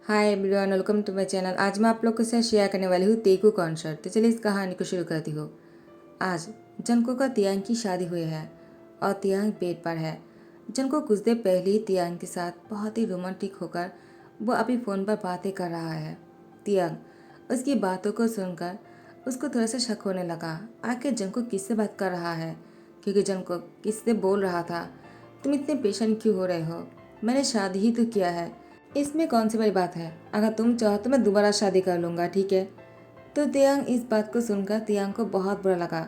Hi everyone, welcome to my channel. आज मैं आप लोग के साथ शेयर करने वाली हूँ तेगू कॉन्सर्ट। तो चलिए इस कहानी को शुरू करती हूँ। आज जंको का तियांग की शादी हुई है और तियांग बेड पर है। जंको कुछ देर पहले ही तियांग के साथ बहुत ही रोमांटिक होकर वो अभी फ़ोन पर बातें कर रहा है। तियांग उसकी बातों को सुनकर उसको थोड़ा सा शक होने लगा। आखिर जंको किससे बात कर रहा है, क्योंकि जंको किससे बोल रहा था तुम इतने पेशेंट क्यों हो रहे हो, मैंने शादी ही तो किया है, इसमें कौन सी बड़ी बात है, अगर तुम चाहो तो मैं दोबारा शादी कर लूँगा, ठीक है। तो तियांग इस बात को सुनकर तियांग को बहुत बुरा लगा।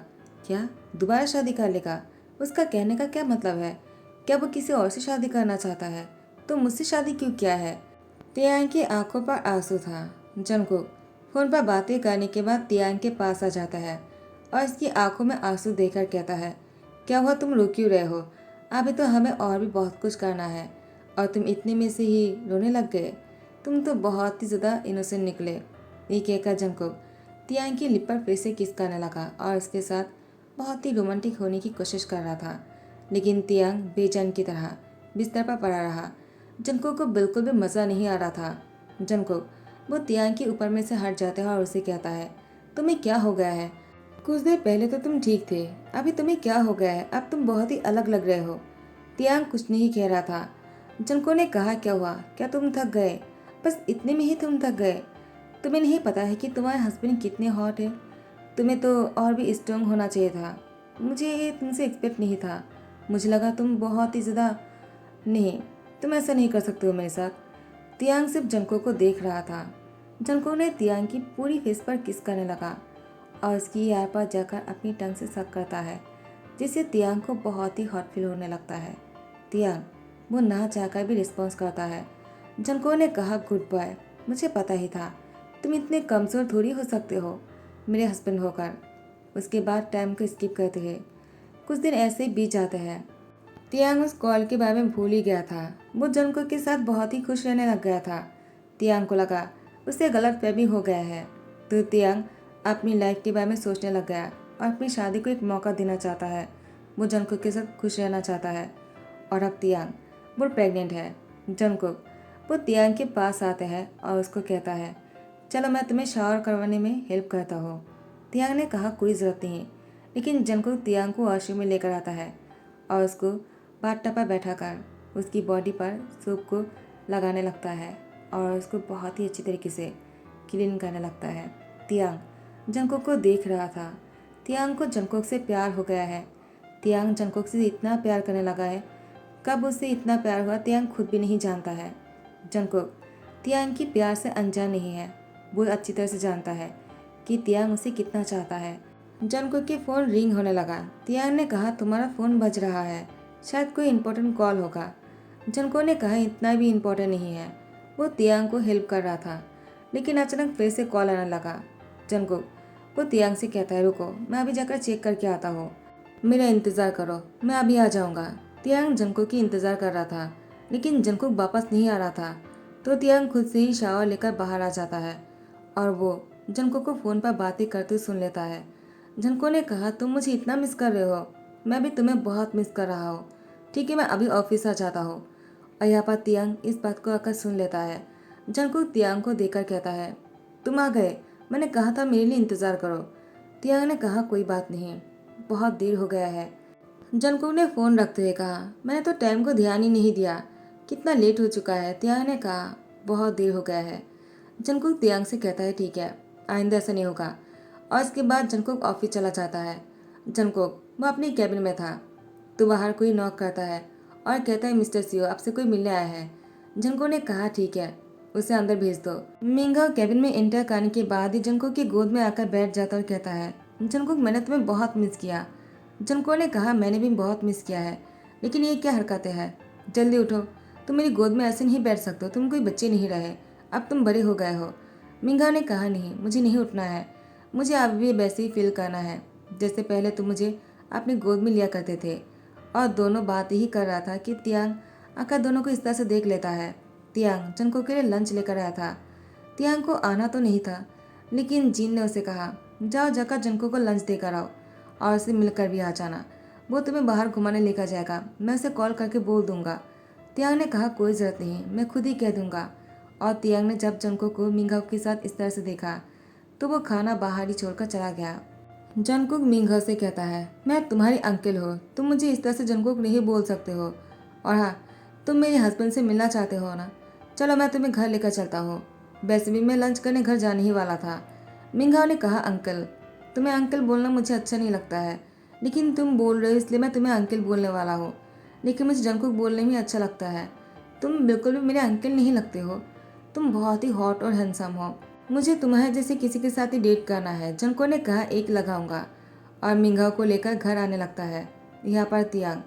क्या दोबारा शादी कर लेगा? उसका कहने का क्या मतलब है? क्या वो किसी और से शादी करना चाहता है? तो मुझसे शादी क्यों किया है? तियांग की आंखों पर आंसू था। जंकुक फोन पर बातें करने के बाद तियांग के पास आ जाता है और इसकी आंखों में आंसू देकर कहता है, क्या हुआ, तुम रो क्यों रहे हो? अभी तो हमें और भी बहुत कुछ करना है और तुम इतने में से ही रोने लग गए। तुम तो बहुत ही ज़्यादा इनोसेंट निकले। ये कहकर जंकुक तियांग की लिप पर फिर से किस करने लगा और उसके साथ बहुत ही रोमांटिक होने की कोशिश कर रहा था। लेकिन तियांग बेचैन की तरह बिस्तर पर पड़ा रहा। जंकुक को बिल्कुल भी मज़ा नहीं आ रहा था। जंकुक वो तियांग के ऊपर में से हट जाता है और उसे कहता है, तुम्हें क्या हो गया है? कुछ देर पहले तो तुम ठीक थे, अभी तुम्हें क्या हो गया है? अब तुम बहुत ही अलग लग रहे हो। तियांग कुछ नहीं कह रहा था। जंको ने कहा, क्या हुआ, क्या तुम थक गए? बस इतने में ही तुम थक गए? तुम्हें नहीं पता है कि तुम्हारे हस्बैंड कितने हॉट है? तुम्हें तो और भी स्ट्रांग होना चाहिए था। मुझे ये तुमसे एक्सपेक्ट नहीं था। मुझे लगा तुम बहुत ही ज़्यादा, नहीं, तुम ऐसा नहीं कर सकते हो मेरे साथ। तियांग सिर्फ जंको को देख रहा था। जंको ने तियांग की पूरी फेस पर किस करने लगा और उसकी यार पर जाकर अपनी टंग से सक करता है, जिससे तियांग को बहुत ही हॉट फील होने लगता है। तियांग वो ना चाहकर भी रिस्पॉन्स करता है। जंको ने कहा, गुड बॉय, मुझे पता ही था तुम इतने कमज़ोर थोड़ी हो सकते हो मेरे हस्बैंड होकर। उसके बाद टाइम को स्किप करते हैं। कुछ दिन ऐसे ही बीत जाते हैं। तियांग उस कॉल के बारे में भूल ही गया था। वो जंको के साथ बहुत ही खुश रहने लग गया था। तियांग को लगा उसे गलतफहमी हो गया है। तो तियांग अपनी लाइफ के बारे में सोचने लग गया और अपनी शादी को एक मौका देना चाहता है। वो जंको के साथ खुश रहना चाहता है। और अब तियांग वो प्रेग्नेंट है। जंकुक वो तियांग के पास आता है और उसको कहता है, चलो मैं तुम्हें शावर करवाने में हेल्प करता हूँ। तियांग ने कहा, कोई ज़रूरत नहीं। लेकिन जंकुक तियांग को वॉशरूम में लेकर आता है और उसको बाथटब पर बैठा कर उसकी बॉडी पर सूप को लगाने लगता है और उसको बहुत ही अच्छी तरीके से क्लीन करने लगता है। तियांग जंकुक को देख रहा था। तियांग को जंकुक से प्यार हो गया है। तियांग जंकुक से इतना प्यार करने लगा है, कब उससे इतना प्यार हुआ तियांग खुद भी नहीं जानता है। जंकुक तियांग की प्यार से अनजान नहीं है। वो अच्छी तरह से जानता है कि तियांग उसे कितना चाहता है। जंकुक के फ़ोन रिंग होने लगा। तियांग ने कहा, तुम्हारा फ़ोन बज रहा है, शायद कोई इम्पोर्टेंट कॉल होगा। जंको ने कहा, इतना भी इम्पोर्टेंट नहीं है। वो तियांग को हेल्प कर रहा था। लेकिन अचानक फिर से कॉल आने लगा। जंकुक वो तियांग से कहता है, रुको, मैं अभी जाकर चेक करके आता हूँ, मेरा इंतज़ार करो, मैं अभी आ जाऊँगा। तियांग जंकुक की इंतज़ार कर रहा था, लेकिन जंकुक वापस नहीं आ रहा था। तो तियांग खुद से ही शावर लेकर बाहर आ जाता है और वो जंकुक को फ़ोन पर बातें करते सुन लेता है। जंको ने कहा, तुम मुझे इतना मिस कर रहे हो? मैं भी तुम्हें बहुत मिस कर रहा हूँ। ठीक है, मैं अभी ऑफिस आ जाता हूँ। और यहाँ पर तियांग इस बात को आकर सुन लेता है। जंकुक तियांग को देखकर कहता है, तुम आ गए, मैंने कहा था मेरे लिए इंतज़ार करो। तियांग ने कहा, कोई बात नहीं, बहुत देर हो गया है। जंकुक ने फ़ोन रखते हुए कहा, मैंने तो टाइम को ध्यान ही नहीं दिया, कितना लेट हो चुका है। तियांग ने कहा, बहुत देर हो गया है। जंकुक तियांग से कहता है, ठीक है, आइंदा ऐसा नहीं होगा। और इसके बाद जंकुक ऑफिस चला जाता है। जंकुक वो अपनी कैबिन में था तो बाहर कोई नॉक करता है और कहता है, मिस्टर सीओ आपसे कोई मिलने आया है। जंकुक ने कहा, ठीक है, उसे अंदर भेज दो। मिंगा कैबिन में एंटर करने के बाद ही जंकुक की गोद में आकर बैठ जाता और कहता है, जंकुक मैंने तुम्हें बहुत मिस किया। जंकुक ने कहा, मैंने भी बहुत मिस किया है, लेकिन ये क्या हरकतें हैं, जल्दी उठो, तुम मेरी गोद में ऐसे नहीं बैठ सकते हो, तुम कोई बच्चे नहीं रहे, अब तुम बड़े हो गए हो। मिंगा ने कहा, नहीं, मुझे नहीं उठना है, मुझे अब भी वैसे ही फील करना है जैसे पहले तुम मुझे अपनी गोद में लिया करते थे। और दोनों बात यही कर रहा था कि तियांग आकर दोनों को इस तरह से देख लेता है। तियांग जंको के लिए लंच लेकर आया था। तियांग को आना तो नहीं था, लेकिन जीन ने उसे कहा, जाओ जाकर जंको को लंच देकर आओ और उसे मिलकर भी आ जाना, वो तुम्हें बाहर घुमाने लेकर जाएगा, मैं उसे कॉल करके बोल दूंगा। तियांग ने कहा, कोई ज़रूरत नहीं, मैं खुद ही कह दूंगा। और तियांग ने जब जंगकुक को मिंगहाओ के साथ इस तरह से देखा तो वो खाना बाहर ही छोड़कर चला गया। जंगकुक मिंगहाओ से कहता है, मैं तुम्हारी अंकल हो, तुम मुझे इस तरह से जंगकुक नहीं बोल सकते हो। और हाँ, तुम मेरे हस्बैंड से मिलना चाहते हो ना, चलो मैं तुम्हें घर लेकर चलता हूँ। वैसे भी मैं लंच करने घर जाने ही वाला था। मिंगहाओ ने कहा, अंकल, तुम्हें अंकल बोलना मुझे अच्छा नहीं लगता है, लेकिन तुम बोल रहे हो इसलिए मैं तुम्हें अंकल बोलने वाला हूँ। लेकिन मुझे जंगकुक बोलने में अच्छा लगता है। तुम बिल्कुल भी मेरे अंकल नहीं लगते हो। तुम बहुत ही हॉट और हैंडसम हो। मुझे तुम्हारे जैसे किसी के साथ ही डेट करना है। जंको ने कहा, एक लगाऊंगा। और मिंगहाओ को लेकर घर आने लगता है। यहाँ पर तियांग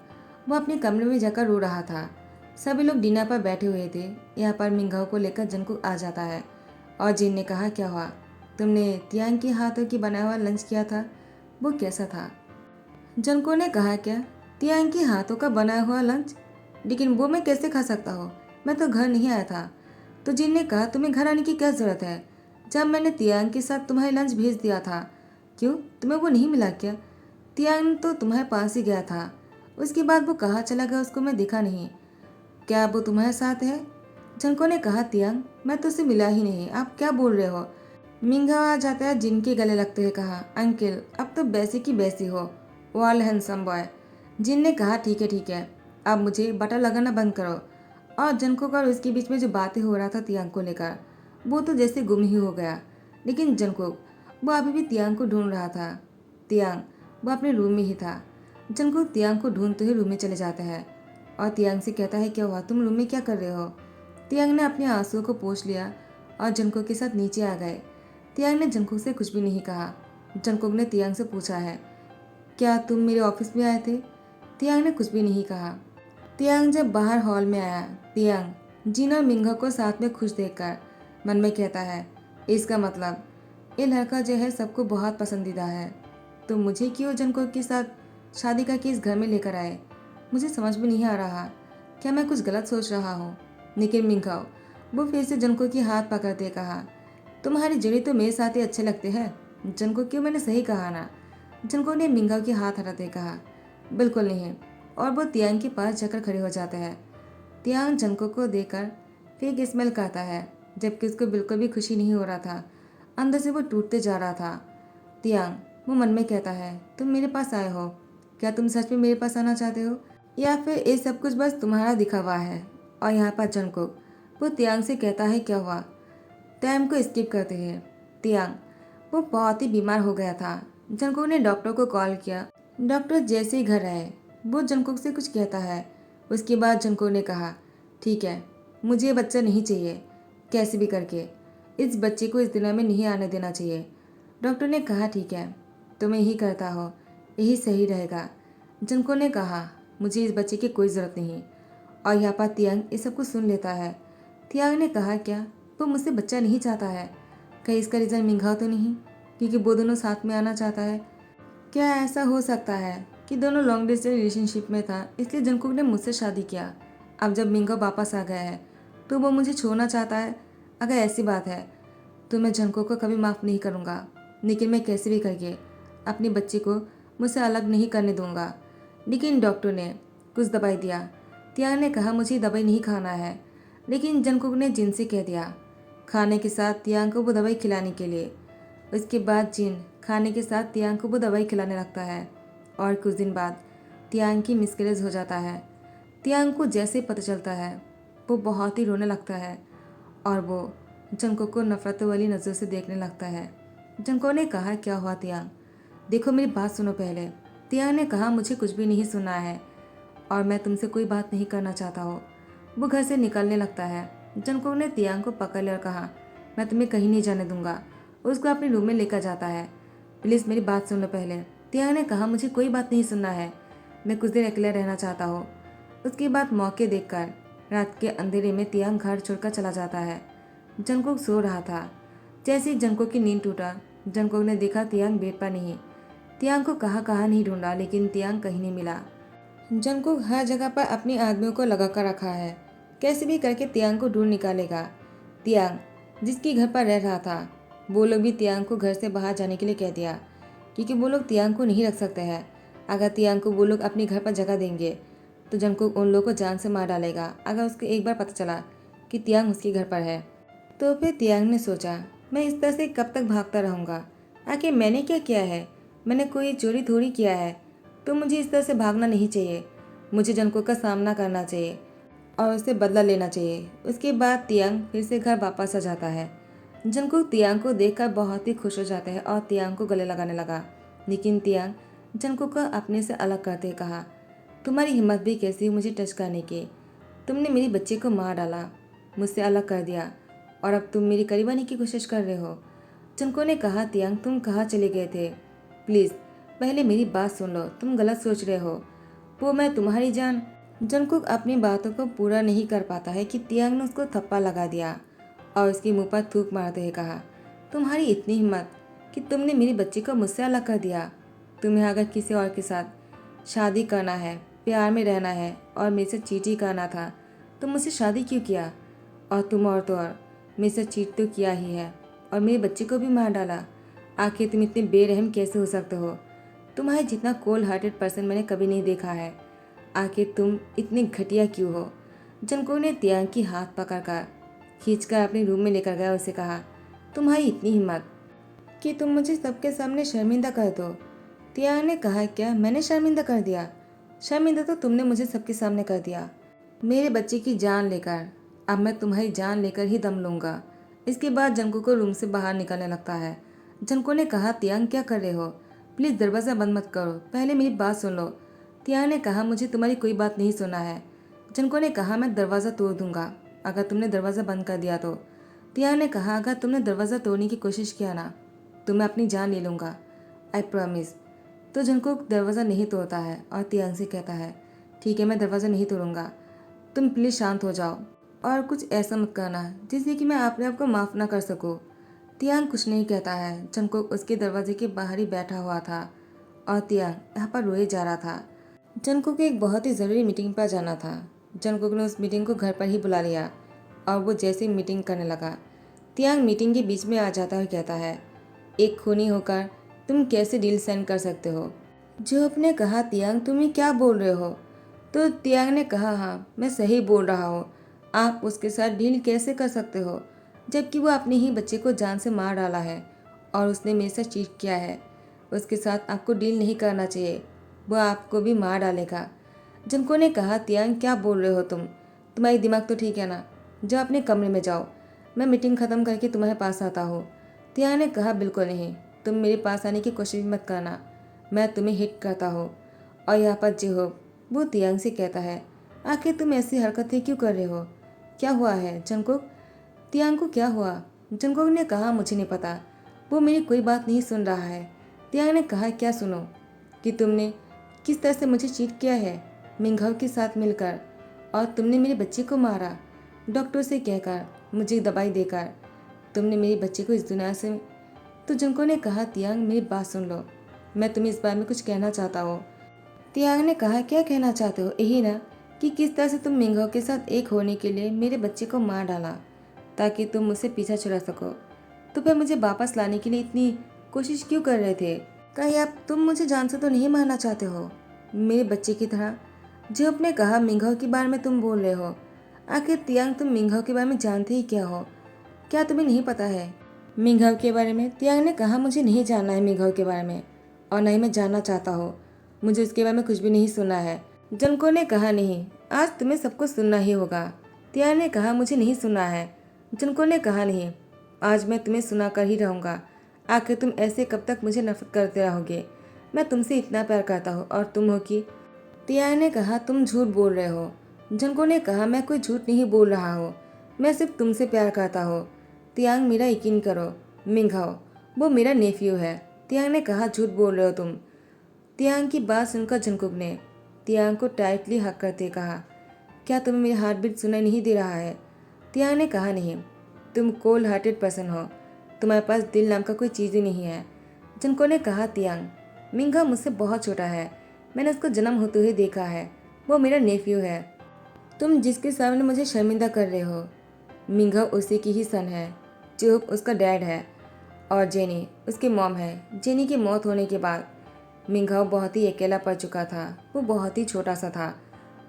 वो अपने कमरे में जाकर रो रहा था। सभी लोग डिनर पर बैठे हुए थे। यहाँ पर मिंगहाओ को लेकर जंकुक आ जाता है और जिन ने कहा, क्या हुआ, तुमने तियांग के हाथों की बनाया हुआ लंच किया था, वो कैसा था? जंको ने कहा, क्या तियांग के हाथों का बनाया हुआ लंच? लेकिन वो मैं कैसे खा सकता हूँ, मैं तो घर नहीं आया था। तो जिन ने कहा, तुम्हें घर आने की क्या जरूरत है, जब मैंने तियांग के साथ तुम्हारे लंच भेज दिया था। क्यों, तुम्हें वो नहीं मिला क्या? तियांग तो तुम्हारे पास ही गया था, उसके बाद वो कहाँ चला गया उसको मैं देखा नहीं। क्या वो तुम्हारे साथ है? जंको ने कहा, तियांग मैं तो उसे मिला ही नहीं, आप क्या बोल रहे हो? मिंगा आ जाता है, जिन के गले लगते हुए कहा, अंकल अब तो बैसी की बैसी हो, वाल हैंडसम बॉय। जिन ने कहा, ठीक है ठीक है, अब मुझे बटर लगाना बंद करो। और जंको और उसके बीच में जो बातें हो रहा था तियांग को लेकर, वो तो जैसे गुम ही हो गया। लेकिन जंको वो अभी भी तियांग को ढूंढ रहा था। तियांग वो अपने रूम में ही था। जंको तियांग को ढूंढते हुए रूम में चले जाता है और तियांग से कहता है, क्या हुआ, तुम रूम में क्या कर रहे हो? तियांग ने अपने आंसुओं को पोंछ लिया और जंकुक के साथ नीचे आ गए। तियांग ने जंकुक से कुछ भी नहीं कहा। जंकुक ने तियांग से पूछा है, क्या तुम मेरे ऑफिस में आए थे? तियांग ने कुछ भी नहीं कहा। तियांग जब बाहर हॉल में आया, तियांग जिन और मिंगहा को साथ में खुश देखकर मन में कहता है, इसका मतलब ये लड़का जो है सबको बहुत पसंदीदा है। तो मुझे क्यों जंकुक के साथ शादी करके इस घर में लेकर आए? मुझे समझ में नहीं आ रहा, क्या मैं कुछ गलत सोच रहा हूँ? लेकिन मिंगहाओ वो फिर से जंको की हाथ पकड़ते कहा, तुम्हारी जड़ी तो मेरे साथ ही अच्छे लगते हैं। जंको, क्यों, मैंने सही कहा ना? जंको ने मिंगहाओ के हाथ हटाते कहा, बिल्कुल नहीं। और वो तियांग के पास जाकर खड़े हो जाते हैं। तियांग जंको को देखकर फेक स्मेल करता है, जबकि उसको बिल्कुल भी खुशी नहीं हो रहा था। अंदर से वो टूटते जा रहा था। तियांग वो मन में कहता है, तुम मेरे पास आए हो, क्या तुम सच में मेरे पास आना चाहते हो, या फिर ये सब कुछ बस तुम्हारा दिखावा है? और यहाँ पर जंकुक वो तियांग से कहता है, क्या हुआ? टाइम को स्किप करते हैं। तियांग वो बहुत ही बीमार हो गया था। जंकुक ने डॉक्टर को कॉल किया। डॉक्टर जैसे ही घर आए, वो जंकुक से कुछ कहता है। उसके बाद जंकुक ने कहा, ठीक है, मुझे ये बच्चा नहीं चाहिए, कैसे भी करके इस बच्चे को इस दुनिया में नहीं आने देना चाहिए। डॉक्टर ने कहा, ठीक है, तुम यही करता हो, यही सही रहेगा। जंको ने कहा, मुझे इस बच्चे की कोई ज़रूरत नहीं। और यहाँ पर तियांग ये सब कुछ सुन लेता है। तियांग ने कहा, क्या वो मुझसे बच्चा नहीं चाहता है? कहीं इसका रीज़न मिंगहाओ तो नहीं, क्योंकि वो दोनों साथ में आना चाहता है? क्या ऐसा हो सकता है कि दोनों लॉन्ग डिस्टेंस रिलेशनशिप में था, इसलिए जंकुक ने मुझसे शादी किया। अब जब मिंगहाओ वापस आ गया है तो वो मुझे छोड़ना चाहता है। अगर ऐसी बात है तो मैं जंकुक को कभी माफ़ नहीं करूँगा, लेकिन मैं कैसे भी करके अपने बच्चे को मुझसे अलग नहीं करने दूंगा। लेकिन डॉक्टर ने कुछ दवाई दिया। तियांग ने कहा, मुझे दवाई नहीं खाना है, लेकिन जंकुक ने जिन से कह दिया खाने के साथ तियांग को वो दवाई खिलाने के लिए। उसके बाद जिन खाने के साथ तियांग को वो दवाई खिलाने लगता है और कुछ दिन बाद तियांग की मिसकैरेज हो जाता है। तियांग को जैसे पता चलता है वो बहुत ही रोने लगता है और वो जंकुक को नफरत वाली नज़र से देखने लगता है। जंकुक ने कहा, क्या हुआ तियांग, देखो मेरी बात सुनो पहले। तियांग ने कहा, मुझे कुछ भी नहीं सुनना है और मैं तुमसे कोई बात नहीं करना चाहता हूँ। वो घर से निकलने लगता है। जंकुक ने तियांग को पकड़ लिया और कहा, मैं तुम्हें कहीं नहीं जाने दूंगा। उसको अपने रूम में लेकर जाता है। प्लीज़ मेरी बात सुन लो पहले। तियांग ने कहा, मुझे कोई बात नहीं सुनना है, मैं कुछ देर अकेला रहना चाहता हूँ। उसके बाद मौके देखकर रात के अंधेरे में तियांग घर छोड़कर चला जाता है। जंकुक सो रहा था। जैसे ही जंकुक की नींद टूटा, जंकुक ने देखा तियांग बेड पर नहीं। तियांग को कहाँ कहाँ नहीं ढूंढा, लेकिन तियांग कहीं नहीं मिला। जंकुक हर जगह पर अपने आदमियों को लगा कर रखा है, कैसे भी करके तियांग को ढूंढ निकालेगा। तियांग जिसके घर पर रह रहा था, वो लोग भी तियांग को घर से बाहर जाने के लिए कह दिया, क्योंकि वो लोग तियांग को नहीं रख सकते हैं। अगर तियांग को वो लोग अपने घर पर जगह देंगे तो जंकुक उन लोगों को जान से मार डालेगा, अगर उसको एक बार पता चला कि तियांग उसके घर पर है। तो फिर तियांग ने सोचा, मैं इस तरह से कब तक भागता रहूँगा? आखिर मैंने क्या किया है? मैंने कोई चोरी थोड़ी किया है। तो मुझे इस तरह से भागना नहीं चाहिए। मुझे जंगकुक का सामना करना चाहिए और उससे बदला लेना चाहिए। उसके बाद तियांग फिर से घर वापस आ जाता है। जंगकुक तियांग को देखकर बहुत ही खुश हो जाता है और तियांग को गले लगाने लगा। लेकिन तियांग जंगकुक को अपने से अलग करते कहा, तुम्हारी हिम्मत भी कैसी हुई मुझे टच करने की? तुमने मेरी बच्ची को मार डाला, मुझसे अलग कर दिया और अब तुम मेरी करीब आने की कोशिश कर रहे हो। जंगकुक ने कहा, तियांग तुम कहाँ चले गए थे? प्लीज़ पहले मेरी बात सुन लो, तुम गलत सोच रहे हो। वो मैं तुम्हारी जान। जंगकुक अपनी बातों को पूरा नहीं कर पाता है कि तियांग ने उसको थप्पा लगा दिया और उसके मुंह पर थूक मारते हुए कहा, तुम्हारी इतनी हिम्मत कि तुमने मेरी बच्ची को मुझसे अलग कर दिया। तुम्हें अगर किसी और के साथ शादी करना है, प्यार में रहना है और मेरे से चीट ही करना था तो मुझसे शादी क्यों किया? और तुम और तो और मेरे से चीट तो किया ही है और मेरे बच्चे को भी मार डाला। आखिर तुम इतने बेरहम कैसे हो सकते हो? तुम्हारे जितना कोल्ड हार्टेड पर्सन मैंने कभी नहीं देखा है। आखिर तुम इतनी घटिया क्यों हो? जंगकुक ने तियांग की हाथ पकड़कर खींचकर अपने रूम में लेकर गया और उसे कहा, तुम्हारी इतनी हिम्मत कि तुम मुझे सबके सामने शर्मिंदा कर दो। तियांग ने कहा, क्या मैंने शर्मिंदा कर दिया? शर्मिंदा तो तुमने मुझे सबके सामने कर दिया, मेरे बच्चे की जान लेकर। अब मैं तुम्हारी जान लेकर ही दम लूंगा। इसके बाद जंगकुक को रूम से बाहर निकलने लगता है। जंगकुक ने कहा, तियांग क्या कर रहे हो? प्लीज़ दरवाज़ा बंद मत करो, पहले मेरी बात सुन लो। तियांग ने कहा, मुझे तुम्हारी कोई बात नहीं सुना है। जंगकुक ने कहा, मैं दरवाज़ा तोड़ दूंगा अगर तुमने दरवाज़ा बंद कर दिया तो। तियांग ने कहा, अगर तुमने दरवाज़ा तोड़ने की कोशिश किया ना तो मैं अपनी जान ले लूँगा, आई प्रॉमिस। तो जंगकुक दरवाज़ा नहीं तोड़ता है और तियांग से कहता है, ठीक है मैं दरवाज़ा नहीं तोड़ूंगा, तुम प्लीज़ शांत हो जाओ और कुछ ऐसा मत करना जिससे कि मैं अपने आप को माफ़ ना कर सकूं। तियांग कुछ नहीं कहता है। जंगकुक उसके दरवाजे के बाहर ही बैठा हुआ था और तियांग यहाँ पर रोए जा रहा था। जंगकुक को एक बहुत ही ज़रूरी मीटिंग पर जाना था। जंगकुक ने उस मीटिंग को घर पर ही बुला लिया और वो जैसे ही मीटिंग करने लगा, तियांग मीटिंग के बीच में आ जाता है और कहता है, एक खूनी होकर तुम कैसे डील साइन कर सकते हो? जो ने कहा, तियांग तुम ये क्या बोल रहे हो? तो तियांग ने कहा, हाँ मैं सही बोल रहा हूँ। आप उसके साथ डील कैसे कर सकते हो जबकि वो अपने ही बच्चे को जान से मार डाला है और उसने मेरे से चीट किया है। उसके साथ आपको डील नहीं करना चाहिए, वो आपको भी मार डालेगा। जंको ने कहा, तियांग क्या बोल रहे हो तुम? तुम्हारी दिमाग तो ठीक है ना? जाओ अपने कमरे में जाओ, मैं मीटिंग ख़त्म करके तुम्हारे पास आता हूँ। तियांग ने कहा, बिल्कुल नहीं, तुम मेरे पास आने की कोशिश मत करना, मैं तुम्हें हिट करता हूँ। और यहाँ पर जो वो तियांग से कहता है, आखिर तुम ऐसी हरकतें क्यों कर रहे हो? क्या हुआ है जंगकुक? तियांग को क्या हुआ? जंगकुक ने कहा, मुझे नहीं पता, वो मेरी कोई बात नहीं सुन रहा है। तियांग ने कहा, क्या सुनो? कि तुमने किस तरह से मुझे चीट किया है मिंघाओ के साथ मिलकर, और तुमने मेरे बच्चे को मारा डॉक्टर से कहकर, मुझे दवाई देकर। तुमने मेरे बच्चे को इस दुनिया से। तो जंगकुक ने कहा, तियांग मेरी बात सुन लो, मैं तुम्हें इस बारे में कुछ कहना चाहता हूँ। तियांग ने कहा, क्या कहना चाहते हो? यही ना कि किस तरह से तुम मिंघाओ के साथ एक होने के लिए मेरे बच्चे को मार डाला ताकि तुम मुझसे पीछा छुड़ा सको। तो फिर मुझे वापस लाने के लिए इतनी कोशिश क्यों कर रहे थे? कहीं आप तुम मुझे जान से तो नहीं मारना चाहते हो मेरे बच्चे की तरह? जो ने कहा, मिंघाओ के बारे में तुम बोल रहे हो? आखिर तियांग तुम मिंघाओ के बारे में जानते ही क्या हो? क्या तुम्हें नहीं पता है मिंघाओ के बारे में? तियांग ने कहा, मुझे नहीं जानना है मिंघाओ के बारे में और न ही मैं जानना चाहता हूँ। मुझे उसके बारे में कुछ भी नहीं सुना है। जंको ने कहा, नहीं, आज तुम्हें सब कुछ सुनना ही होगा। तियांग ने कहा, मुझे नहीं सुना है। जंको ने कहा, नहीं, आज मैं तुम्हें सुना कर ही रहूँगा। आखिर तुम ऐसे कब तक मुझे नफरत करते रहोगे? मैं तुमसे इतना प्यार करता हूँ और तुम हो कि? तियांग ने कहा, तुम झूठ बोल रहे हो। जंको ने कहा, मैं कोई झूठ नहीं बोल रहा हूँ, मैं सिर्फ तुमसे प्यार करता हूँ। तियांग मेरा यकीन करो, मिंघाओ वो मेरा नेफ्यू है। तियांग ने कहा, झूठ बोल रहे हो तुम। तियांग की बात सुनकर जंकुक ने तियांग को टाइटली हक करते कहा, क्या तुम्हें मेरी हार्ट बीट सुनाई नहीं दे रहा है? तियांग ने कहा, नहीं, तुम कोल्ड हार्टेड पर्सन हो, तुम्हारे पास दिल नाम का कोई चीज़ ही नहीं है। जंको ने कहा, तियांग मिंघा मुझसे बहुत छोटा है, मैंने उसको जन्म होते हुए देखा है, वो मेरा नेफ्यू है। तुम जिसके सामने मुझे शर्मिंदा कर रहे हो मिंघा उसी की ही सन है। जो उसका डैड है और जेनी उसकी मॉम है। जेनी की मौत होने के बाद मिंघाओ बहुत ही अकेला पड़ चुका था। वो बहुत ही छोटा सा था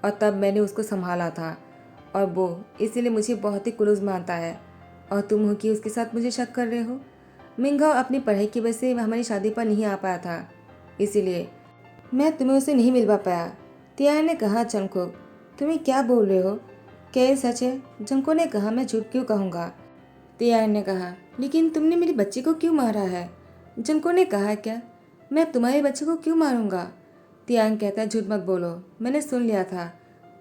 और तब मैंने उसको संभाला था और वो इसीलिए मुझे बहुत ही क्लोज मानता है और तुम हो कि उसके साथ मुझे शक कर रहे हो। मिंगाओ अपनी पढ़ाई की वजह से हमारी शादी पर नहीं आ पाया था, इसीलिए मैं तुम्हें उससे नहीं मिलवा पाया। तियांग ने कहा, जंगकुक तुम्हें क्या बोल रहे हो? क्या ये सच है? जंगकुक ने कहा, मैं झूठ क्यों कहूँगा? तियांग ने कहा, लेकिन तुमने मेरी बच्ची को क्यों मारा है? जंगकुक ने कहा, क्या मैं तुम्हारे बच्चे को क्यों मारूंगा? तियांग कहता है, झूठ मत बोलो, मैंने सुन लिया था,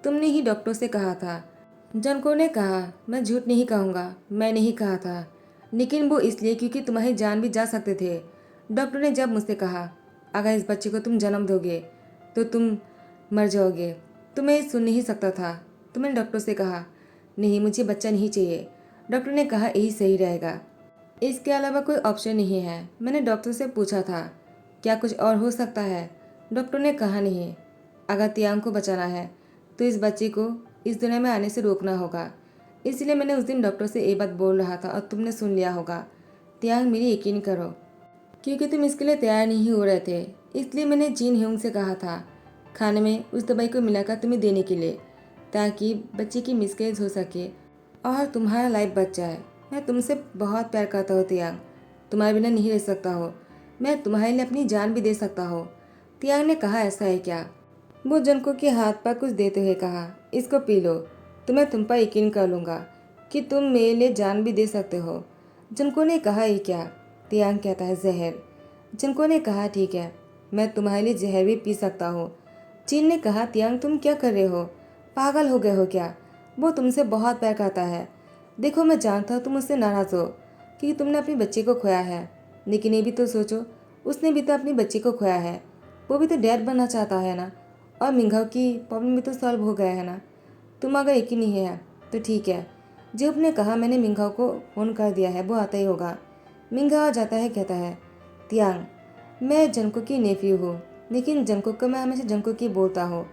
तुमने ही डॉक्टर से कहा था। जंगकुक ने कहा, मैं झूठ नहीं कहूँगा, मैंने ही कहा था, लेकिन वो इसलिए क्योंकि तुम्हारी जान भी जा सकते थे। डॉक्टर ने जब मुझसे कहा अगर इस बच्चे को तुम जन्म दोगे तो तुम मर जाओगे, तो मैं सुन नहीं सकता था, तो मैंने डॉक्टर से कहा नहीं, मुझे बच्चा नहीं चाहिए। डॉक्टर ने कहा यही सही रहेगा, इसके अलावा कोई ऑप्शन नहीं है। मैंने डॉक्टर से पूछा था क्या कुछ और हो सकता है? डॉक्टर ने कहा नहीं, अगर तियांग को बचाना है तो इस बच्चे को इस दुनिया में आने से रोकना होगा। इसलिए मैंने उस दिन डॉक्टर से ये बात बोल रहा था और तुमने सुन लिया होगा। तियांग मेरी यकीन करो, क्योंकि तुम इसके लिए तैयार नहीं हो रहे थे, इसलिए मैंने जिन ह्यूंग से कहा था खाने में उस दवाई को मिलाकर तुम्हें देने के लिए, ताकि बच्चे की मिसकैरेज हो सके और तुम्हारा लाइफ बच जाए। मैं तुमसे बहुत प्यार करता हूँ तियांग, तुम्हारे बिना नहीं रह सकता हो, मैं तुम्हारे लिए अपनी जान भी दे सकता हूँ। तियांग ने कहा, ऐसा है क्या? वो जंको के हाथ पर कुछ देते हुए कहा, इसको पी लो, तो मैं तुम पर यकीन कर लूँगा कि तुम मेरे लिए जान भी दे सकते हो। जंको ने कहा, ये क्या? तियांग कहता है, जहर। जंको ने कहा, ठीक है, मैं तुम्हारे लिए जहर भी पी सकता हूँ। चीन ने कहा, तियांग तुम क्या कर रहे हो? पागल हो गए हो क्या? वो तुमसे बहुत प्यार करता है। देखो मैं जानता हूँ तुम उससे नाराज़ हो क्योंकि तुमने अपनी बच्ची को खोया है, लेकिन ये भी तो सोचो, उसने भी तो अपनी बच्ची को खोया है, वो भी तो डैड बनना चाहता है ना, और मिंघाओ की प्रॉब्लम भी तो सॉल्व हो गया है ना। तुम अगर यकीन नहीं है तो ठीक है। जेब ने कहा, मैंने मिंघाओ को फ़ोन कर दिया है, वो आता ही होगा। मिंघाओ आ जाता है, कहता है, तियांग मैं जंको की नेफ्यू हूँ, लेकिन जंको को मैं हमेशा जंको की बोलता हूँ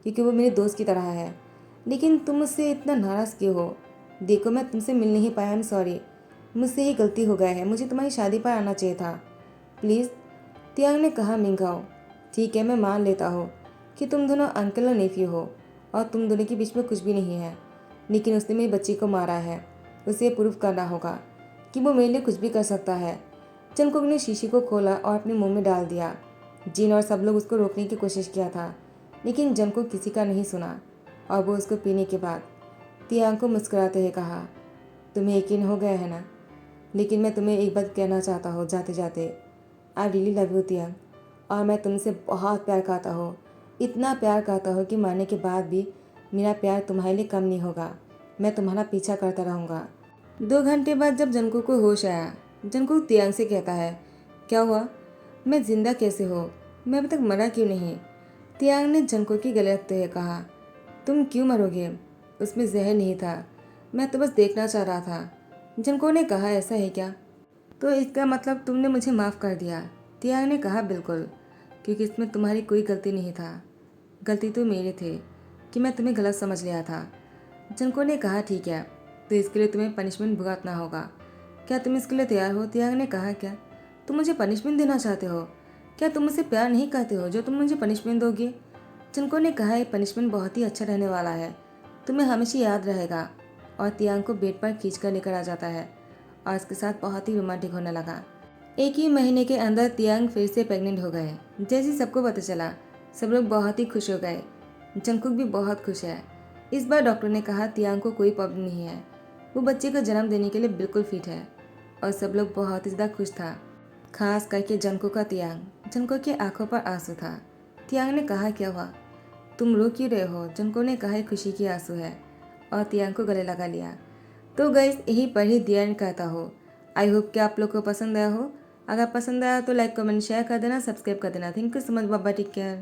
क्योंकि वो मेरे दोस्त की तरह है। लेकिन तुम मुझसे इतना नाराज़ क्यों हो? देखो मैं तुमसे मिल नहीं पाया, आई एम सॉरी, मुझसे ही गलती हो गया है, मुझे तुम्हारी शादी पर आना चाहिए था, प्लीज़। तियांग ने कहा, मिंघाओ ठीक है, मैं मान लेता हूँ कि तुम दोनों अंकल और नेफ्यू हो और तुम दोनों के बीच में कुछ भी नहीं है, लेकिन उसने मेरी बच्ची को मारा है, उसे प्रूव करना होगा कि वो मेरे लिए कुछ भी कर सकता है। जंकुक ने शीशी को खोला और अपने मुंह में डाल दिया। जिन और सब लोग उसको रोकने की कोशिश किया था, लेकिन जंकुक किसी का नहीं सुना और वो उसको पीने के बाद तियांग को मुस्कुराते हुए कहा, तुम्हें यकीन हो गया है ना? लेकिन मैं तुम्हें एक बात कहना चाहता हूँ जाते जाते, आई रियली लव यू तियांग, और मैं तुमसे बहुत प्यार करता हूँ, इतना प्यार करता हूँ कि मरने के बाद भी मेरा प्यार तुम्हारे लिए कम नहीं होगा, मैं तुम्हारा पीछा करता रहूँगा। 2 घंटे बाद जब जंकुक को होश आया, जंकुक तियांग से कहता है, क्या हुआ? मैं जिंदा कैसे हो? मैं अभी तक मरा क्यों नहीं? तियांग ने जंकुक की गले रखते हुए कहा, तुम क्यों मरोगे? उसमें जहर नहीं था, मैं तो बस देखना चाह रहा था। जंकुक ने कहा, ऐसा है क्या? तो इसका मतलब तुमने मुझे माफ़ कर दिया? तियांग ने कहा, बिल्कुल, क्योंकि इसमें तुम्हारी कोई गलती नहीं था, गलती तो मेरे थे कि मैं तुम्हें गलत समझ लिया था। जंको ने कहा, ठीक है, तो इसके लिए तुम्हें पनिशमेंट भुगतना होगा, क्या तुम इसके लिए तैयार हो? तियांग ने कहा, क्या तुम मुझे पनिशमेंट देना चाहते हो? क्या तुम मुझसे प्यार नहीं करते हो जो तुम मुझे पनिशमेंट दोगे? जंको ने कहा, ये पनिशमेंट बहुत ही अच्छा रहने वाला है, तुम्हें हमेशा याद रहेगा। और तियांग को बेड पर खींच कर लेकर आ जाता है और इसके साथ बहुत ही रोमांटिक होने लगा। एक ही महीने के अंदर तियांग फिर से प्रेग्नेंट हो गए। जैसे सबको पता चला, सब लोग बहुत ही खुश हो गए। जंकुक भी बहुत खुश है। इस बार डॉक्टर ने कहा तियांग को कोई प्रॉब्लम नहीं है, वो बच्चे को जन्म देने के लिए बिल्कुल फिट है, और सब लोग बहुत ही ज़्यादा खुश था, खास करके जंकुक का तियांग। जंकुक की आंखों पर आंसू था। तियांग ने कहा, क्या हुआ, तुम रो क्यों रहे हो? जंकुक ने कहा, खुशी की आंसू है, और तियांग को गले लगा लिया। तो गाइस यहीं पर ही दी एंड कहता हो। आई होप कि आप लोग को पसंद आया हो। अगर पसंद आया तो लाइक कमेंट शेयर कर देना, सब्सक्राइब कर देना। थैंक यू सो मच, बाबा, टेक केयर।